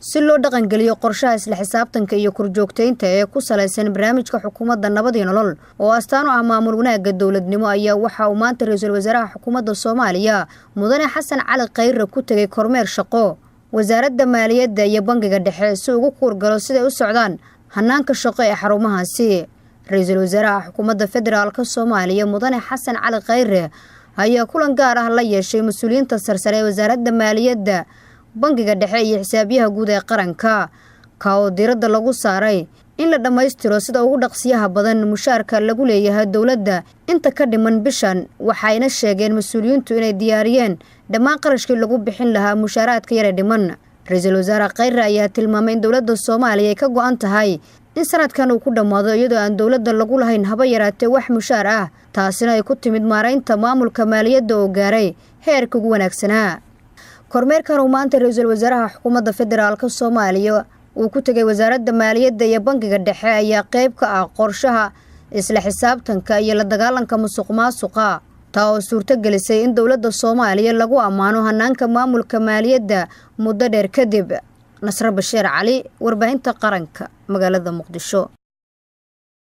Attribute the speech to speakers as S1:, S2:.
S1: si loo dhaqan geliyo qorshaha isla xisaabtanka iyo korjoogteynta ee ku saleysan barnaamijka xukuumadda nabad iyo nolol oo astaan u ah maamul wanaagga dawladnimo ayaa waxa uu maanta ra'iisul wasaaraha xukuumadda Soomaaliya Mudane Xasan Cali Khayre ku tagay kormeer shaqo wasaaradda maaliyadda iyo bangiga dhexe si ugu kurgalo sida u socdaan hanaanka shaqo ee xarumahaasi. ra'iisul wasaaraha xukuumadda federaalka Soomaaliya Mudane Xasan Cali Khayre ayaa kulan gaar ah la yeeshay mas'uuliyiinta sarsare ee wasaaradda maaliyadda bangiga dhexe iyo xisaabiyaha guud ee qaranka ka oo diiradda lagu saaray in la dhameystiro sida ugu dhaqsiyaha badan mushaarka lagu leeyahay dawladda inta ka dhiman bishan. waxayna sheegeen mas'uuliyiintu inay diyaariyeen dhammaan qarashkii lagu bixin lahaa mushaaraadka yar ee dhiman. ra'iisul wasaare Khayre ayaa tilmaamay in dawladda Soomaaliya ay ka go'an tahay in sanadkan uu ku dhamaado iyadoo aan dawladda lagu lahayn haba yaraatee wax mushaar ah, taasina ay ku timid maareynta maamulka maaliyadda oo gaaray heerka ugu wanaagsanaa. kormeerkan uu maanta ra'iisul wasaaraha xukuumadda federaalka Soomaaliya uu ku tagay wasaaradda maaliyadda iyo bangiga dhexe ayaa qayb ka ah qorshaha isla xisaabtanka iyo la dagaalanka musuqmaasuqa, taa oo suurto gelisay in dawladda Soomaaliya lagu ammaano hanaanka maamulka maaliyadda muddo dheer kadib. Nasra Bashiir Cali, warbaahinta qaranka, magaalada Muqdisho.